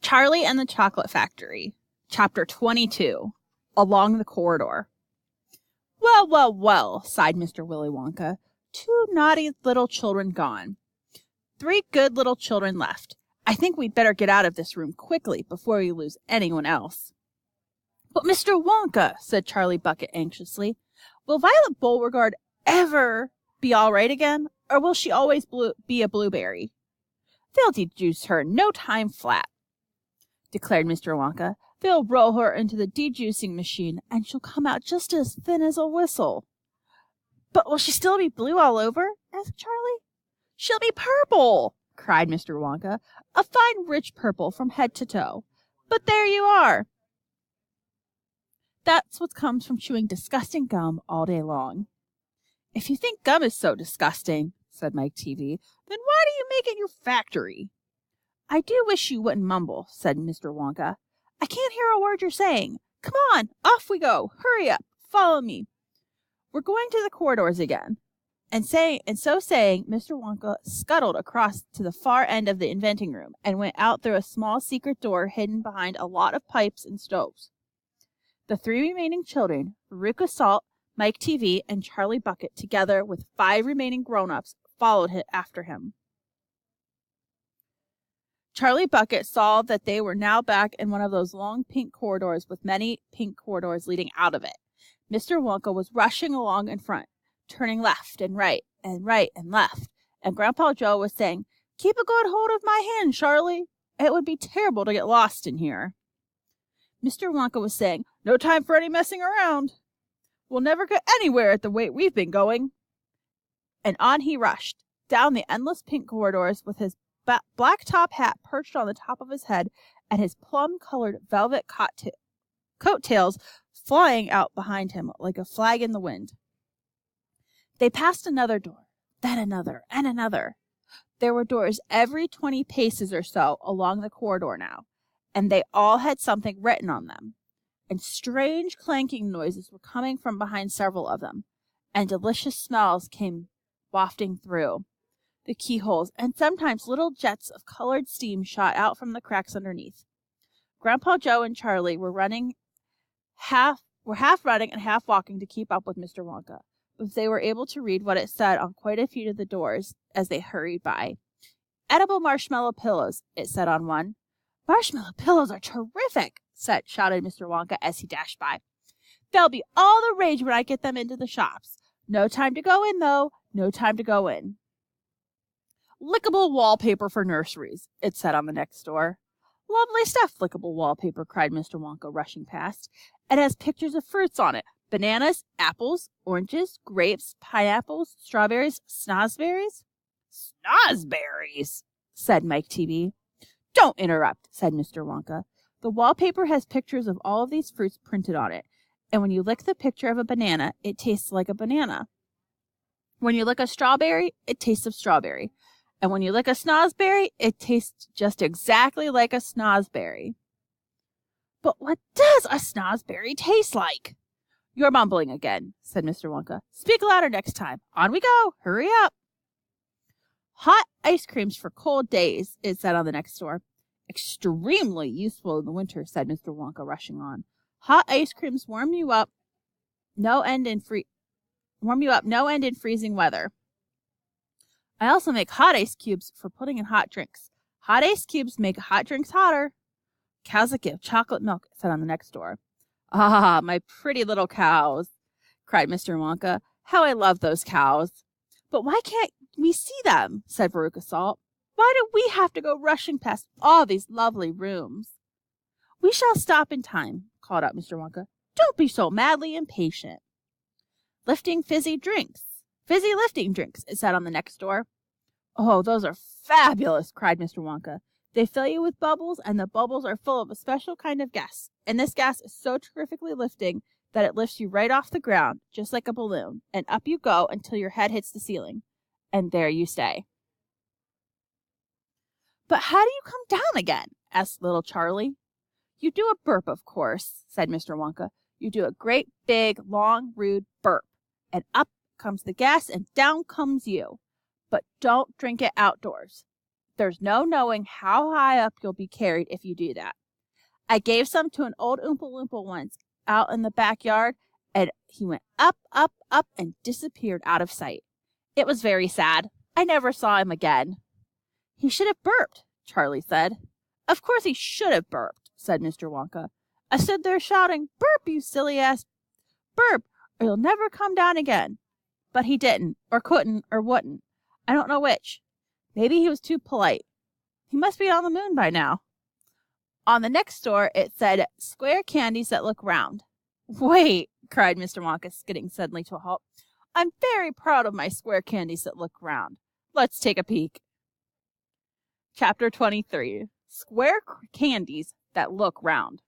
Charlie and the Chocolate Factory, Chapter 22, Along the Corridor. Well, well, well, sighed Mr. Willy Wonka. 2 naughty little children gone. 3 good little children left. I think we'd better get out of this room quickly before we lose anyone else. But Mr. Wonka, said Charlie Bucket anxiously, will Violet Beauregarde ever be all right again, or will she always be a blueberry? They'll dejuice her in no time flat, declared Mr. Wonka. They'll roll her into the dejuicing machine, and she'll come out just as thin as a whistle. But will she still be blue all over? Asked Charlie. She'll be purple, cried Mr. Wonka. A fine rich purple from head to toe. But there you are. That's what comes from chewing disgusting gum all day long. If you think gum is so disgusting, said Mike TV, then why do you make it your factory? I do wish you wouldn't mumble, said Mr. Wonka. I can't hear a word you're saying. Come on, off we go. Hurry up. Follow me. We're going to the corridors again. And so saying, Mr. Wonka scuttled across to the far end of the inventing room and went out through a small secret door hidden behind a lot of pipes and stoves. The 3 remaining children, Veruca Salt, Mike TV, and Charlie Bucket, together with 5 remaining grown-ups, followed after him. Charlie Bucket saw that they were now back in one of those long pink corridors with many pink corridors leading out of it. Mr. Wonka was rushing along in front, turning left and right and left, and Grandpa Joe was saying, Keep a good hold of my hand, Charlie. It would be terrible to get lost in here. Mr. Wonka was saying, No time for any messing around. We'll never get anywhere at the rate we've been going. And on he rushed, down the endless pink corridors with his black top hat perched on the top of his head and his plum-colored velvet coattails flying out behind him like a flag in the wind. They passed another door, then another, and another. There were doors every 20 paces or so along the corridor now, and they all had something written on them. And strange clanking noises were coming from behind several of them, and delicious smells came wafting through the keyholes, and sometimes little jets of colored steam shot out from the cracks underneath. Grandpa Joe and Charlie were half running and half walking to keep up with Mr. Wonka, but they were able to read what it said on quite a few of the doors as they hurried by. Edible marshmallow pillows, it said on one. Marshmallow pillows are terrific, shouted Mr. Wonka as he dashed by. They'll be all the rage when I get them into the shops. No time to go in, though. No time to go in. Lickable wallpaper for nurseries, it said on the next door. Lovely stuff, lickable wallpaper, cried Mr. Wonka, rushing past. It has pictures of fruits on it. Bananas, apples, oranges, grapes, pineapples, strawberries, snozberries. Snozberries, said Mike TV. Don't interrupt, said Mr. Wonka. The wallpaper has pictures of all of these fruits printed on it, and when you lick the picture of a banana, it tastes like a banana. When you lick a strawberry, it tastes of strawberry. And when you lick a snozberry, it tastes just exactly like a snozberry. But what does a snozberry taste like? You're mumbling again, said Mr. Wonka. Speak louder next time. On we go. Hurry up. Hot ice creams for cold days, it said on the next door. Extremely useful in the winter, said Mr. Wonka, rushing on. Hot ice creams warm you up no end in freezing weather. I also make hot ice cubes for putting in hot drinks. Hot ice cubes make hot drinks hotter. Cows that give chocolate milk, said on the next door. Ah, my pretty little cows, cried Mr. Wonka. How I love those cows. But why can't we see them, said Veruca Salt. Why do we have to go rushing past all these lovely rooms? We shall stop in time, called out Mr. Wonka. Don't be so madly impatient. Lifting fizzy drinks. Fizzy lifting drinks, it said on the next door. Oh, those are fabulous, cried Mr. Wonka. They fill you with bubbles, and the bubbles are full of a special kind of gas. And this gas is so terrifically lifting that it lifts you right off the ground, just like a balloon, and up you go until your head hits the ceiling. And there you stay. But how do you come down again? Asked little Charlie. You do a burp, of course, said Mr. Wonka. You do a great, big, long, rude burp, and up comes the gas and down comes you. But don't drink it outdoors. There's no knowing how high up you'll be carried if you do that. I gave some to an old Oompa Loompa once out in the backyard, and he went up, up, up, and disappeared out of sight. It was very sad. I never saw him again." "He should have burped," Charlie said. "Of course he should have burped," said Mr. Wonka. "I stood there shouting, 'Burp, you silly ass! Burp, or you'll never come down again.' But he didn't, or couldn't, or wouldn't. I don't know which. Maybe he was too polite. He must be on the moon by now." On the next door it said, "Square candies that look round." "Wait," cried Mr. Wonka, skidding suddenly to a halt. "I'm very proud of my square candies that look round. Let's take a peek." Chapter 23. Square Candies That Look Round.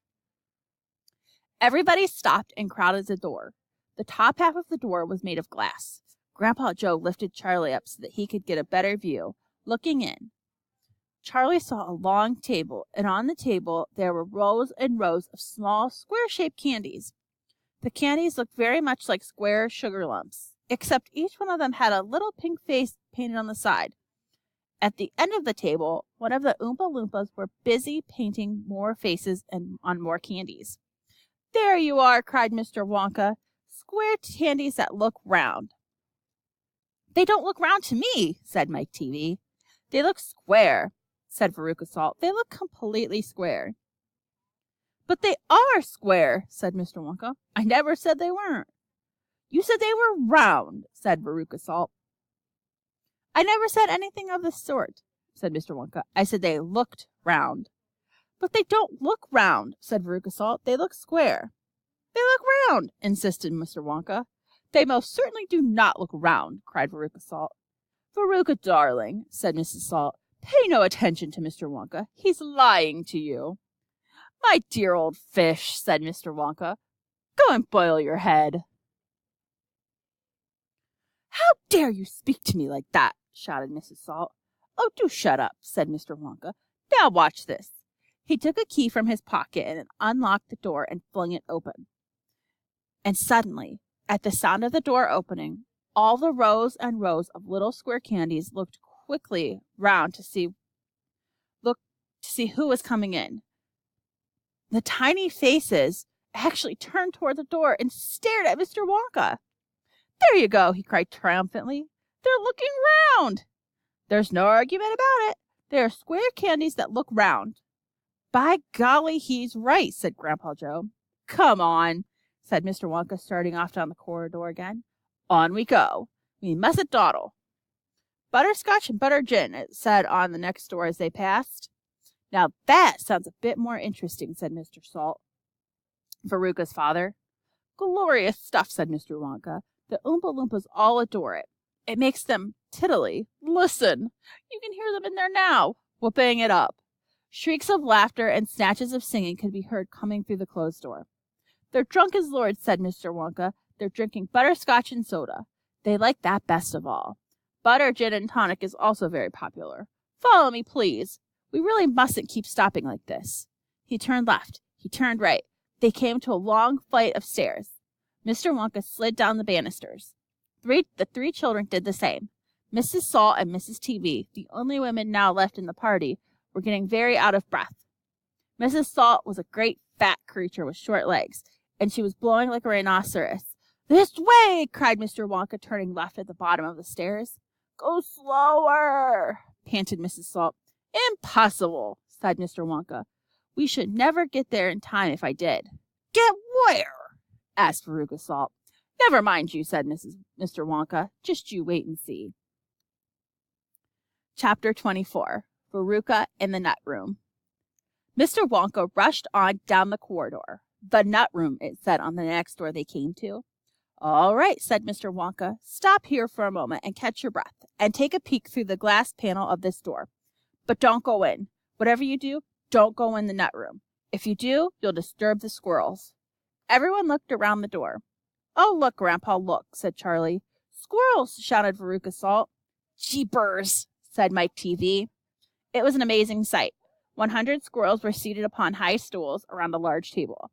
Everybody stopped and crowded the door. The top half of the door was made of glass. Grandpa Joe lifted Charlie up so that he could get a better view. Looking in, Charlie saw a long table, and on the table there were rows and rows of small, square-shaped candies. The candies looked very much like square sugar lumps, except each one of them had a little pink face painted on the side. At the end of the table, one of the Oompa Loompas were busy painting more faces and on more candies. "There you are," cried Mr. Wonka. "Square candies that look round." "They don't look round to me," said Mike TV. "They look square," said Veruca Salt. "They look completely square." "But they are square," said Mr. Wonka. "I never said they weren't." "You said they were round," said Veruca Salt. "I never said anything of the sort," said Mr. Wonka. "I said they looked round." "But they don't look round," said Veruca Salt. "They look square." "They look round," insisted Mr. Wonka. "They most certainly do not look round," cried Veruca Salt. "Veruca, darling," said Mrs. Salt, "pay no attention to Mr. Wonka. He's lying to you." "My dear old fish," said Mr. Wonka, "go and boil your head." "How dare you speak to me like that?" shouted Mrs. Salt. "Oh, do shut up," said Mr. Wonka. "Now watch this." He took a key from his pocket and unlocked the door and flung it open. And suddenly, at the sound of the door opening, all the rows and rows of little square candies looked quickly round to see who was coming in. The tiny faces actually turned toward the door and stared at Mr. Wonka. "There you go," he cried triumphantly. "They're looking round." "There's no argument about it. They are square candies that look round." "By golly, he's right," said Grandpa Joe. "Come on," said Mr. Wonka, starting off down the corridor again. "On we go. We mustn't dawdle." "Butterscotch and butter gin," it said on the next door as they passed. "Now that sounds a bit more interesting," said Mr. Salt, Veruca's father. "Glorious stuff," said Mr. Wonka. "The Oompa Loompas all adore it. It makes them tiddly. Listen! You can hear them in there now, whooping it up." Shrieks of laughter and snatches of singing could be heard coming through the closed door. "They're drunk as lords," said Mr. Wonka. "They're drinking butterscotch and soda. They like that best of all. Butter, gin, and tonic is also very popular. Follow me, please. We really mustn't keep stopping like this." He turned left. He turned right. They came to a long flight of stairs. Mr. Wonka slid down the banisters. The three children did the same. Mrs. Salt and Mrs. TV, the only women now left in the party, were getting very out of breath. Mrs. Salt was a great fat creature with short legs, and she was blowing like a rhinoceros. "This way!" cried Mr. Wonka, turning left at the bottom of the stairs. "Go slower!" panted Mrs. Salt. "Impossible!" sighed Mr. Wonka. "We should never get there in time if I did." "Get where?" asked Veruca Salt. "Never mind you," said Mr. Wonka. "Just you wait and see." Chapter 24. Veruca in the Nut Room. Mr. Wonka rushed on down the corridor. "The Nut Room," it said on the next door they came to. "All right," said Mr. Wonka. "Stop here for a moment and catch your breath, and take a peek through the glass panel of this door. But don't go in. Whatever you do, don't go in the Nut Room. If you do, you'll disturb the squirrels." Everyone looked around the door. "Oh, look, Grandpa, look," said Charlie. "Squirrels!" shouted Veruca Salt. "Jeepers!" said Mike TV. It was an amazing sight. 100 squirrels were seated upon high stools around a large table.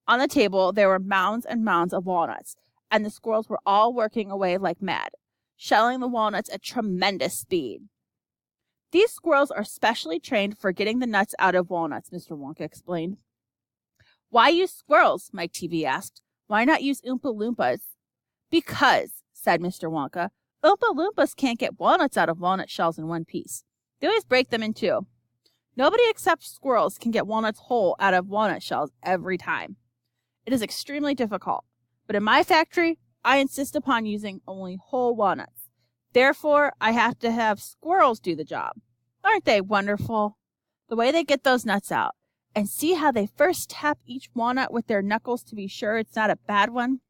On the table there were mounds and mounds of walnuts, and the squirrels were all working away like mad, shelling the walnuts at tremendous speed. These squirrels are specially trained for getting the nuts out of walnuts, Mr. Wonka explained. Why use squirrels? Mike TV asked. Why not use Oompa Loompas? Because, said Mr. Wonka, Oompa Loompas can't get walnuts out of walnut shells in one piece. They always break them in two. Nobody except squirrels can get walnuts whole out of walnut shells every time. It is extremely difficult. But in my factory, I insist upon using only whole walnuts. Therefore, I have to have squirrels do the job. Aren't they wonderful? The way they get those nuts out. And see how they first tap each walnut with their knuckles to be sure it's not a bad one?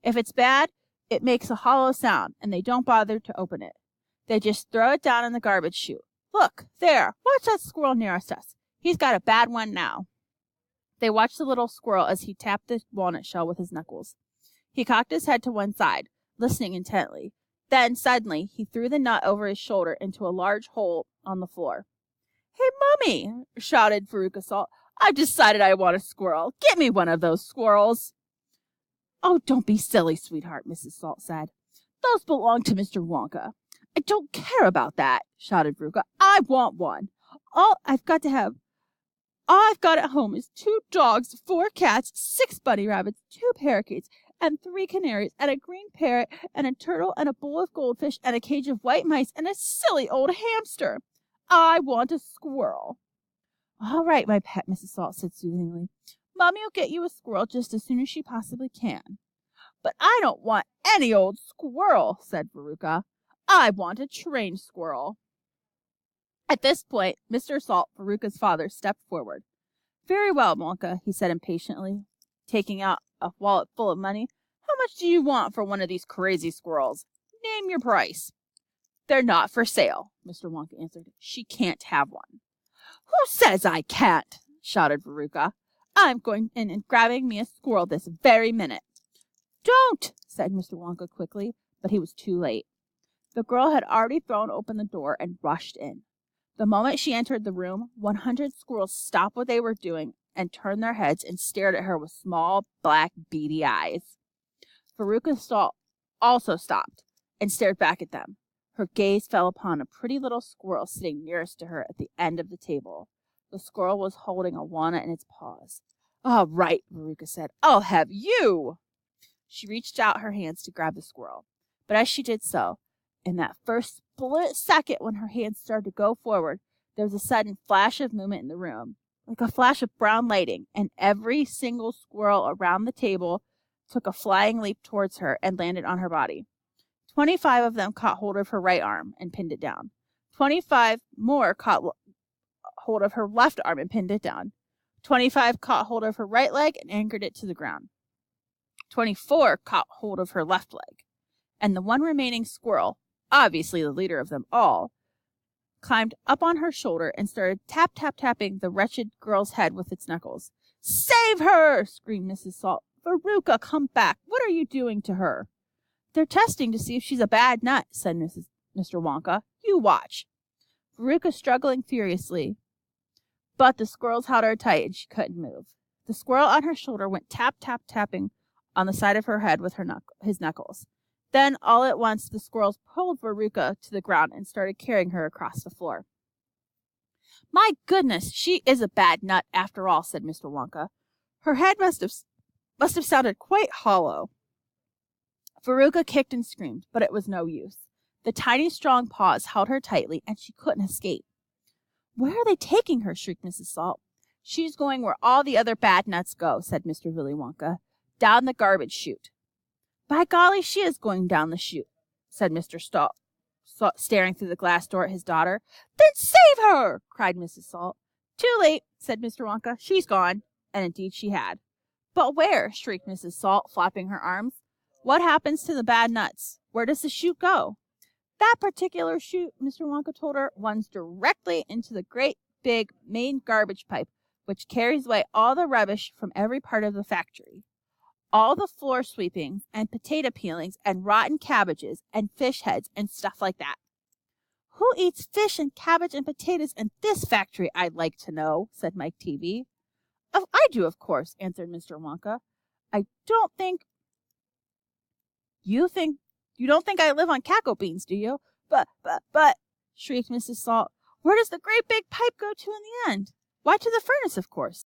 If it's bad, it makes a hollow sound, and they don't bother to open it. They just throw it down in the garbage chute. Look, there, watch that squirrel nearest us. He's got a bad one now. They watched the little squirrel as he tapped the walnut shell with his knuckles. He cocked his head to one side, listening intently. Then, suddenly, he threw the nut over his shoulder into a large hole on the floor. Hey, Mummy, shouted Veruca Salt. I've decided I want a squirrel. Get me one of those squirrels. Oh, don't be silly, sweetheart, Mrs. Salt said. Those belong to Mr. Wonka. I don't care about that, shouted Veruca. I want one. All I've got at home is 2 dogs, 4 cats, 6 bunny rabbits, 2 parakeets, and 3 canaries, and a green parrot, and a turtle, and a bowl of goldfish, and a cage of white mice, and a silly old hamster. I want a squirrel. All right, my pet, Mrs. Salt said soothingly. Mommy will get you a squirrel just as soon as she possibly can. But I don't want any old squirrel, said Veruca. I want a trained squirrel. At this point, Mr. Salt, Veruca's father, stepped forward. Very well, Wonka, he said impatiently, taking out a wallet full of money. How much do you want for one of these crazy squirrels? Name your price. They're not for sale, Mr. Wonka answered. She can't have one. Who says I can't? Shouted Veruca. I'm going in and grabbing me a squirrel this very minute. Don't, said Mr. Wonka quickly, but he was too late. The girl had already thrown open the door and rushed in. The moment she entered the room, 100 squirrels stopped what they were doing and turned their heads and stared at her with small, black, beady eyes. Veruca Salt also stopped and stared back at them. Her gaze fell upon a pretty little squirrel sitting nearest to her at the end of the table. The squirrel was holding a walnut in its paws. All right, Veruca said. I'll have you. She reached out her hands to grab the squirrel. But as she did so, in that first split second when her hands started to go forward, there was a sudden flash of movement in the room, like a flash of brown lighting, and every single squirrel around the table took a flying leap towards her and landed on her body. 25 of them caught hold of her right arm and pinned it down. 25 more caught hold of her left arm and pinned it down. 25 caught hold of her right leg and anchored it to the ground. 24 caught hold of her left leg. And the one remaining squirrel, obviously the leader of them all, climbed up on her shoulder and started tapping the wretched girl's head with its knuckles. Save her! Screamed Mrs. Salt. Veruca, come back. What are you doing to her? They're testing to see if she's a bad nut, said Mr. Wonka. You watch. Veruca struggling furiously, but the squirrels held her tight and she couldn't move. The squirrel on her shoulder went tapping on the side of her head with his knuckles. Then, all at once, the squirrels pulled Veruca to the ground and started carrying her across the floor. My goodness, she is a bad nut after all, said Mr. Wonka. Her head must have sounded quite hollow. Veruca kicked and screamed, but it was no use. The tiny, strong paws held her tightly, and she couldn't escape. Where are they taking her? Shrieked Mrs. Salt. She's going where all the other bad nuts go, said Mr. Willy Wonka. Down the garbage chute. By golly, she is going down the chute, said Mr. Salt, staring through the glass door at his daughter. Then save her! Cried Mrs. Salt. Too late, said Mr. Wonka. She's gone. And indeed she had. But where? Shrieked Mrs. Salt, flapping her arms. What happens to the bad nuts? Where does the chute go? That particular chute, Mr. Wonka told her, runs directly into the great big main garbage pipe, which carries away all the rubbish from every part of the factory. All the floor sweepings and potato peelings and rotten cabbages and fish heads and stuff like that. Who eats fish and cabbage and potatoes in this factory, I'd like to know, said Mike TV. Oh, I do, of course, answered Mr. Wonka. I don't think... You don't think I live on cackle beans, do you? But, shrieked Mrs. Salt. Where does the great big pipe go to in the end? Why, to the furnace, of course.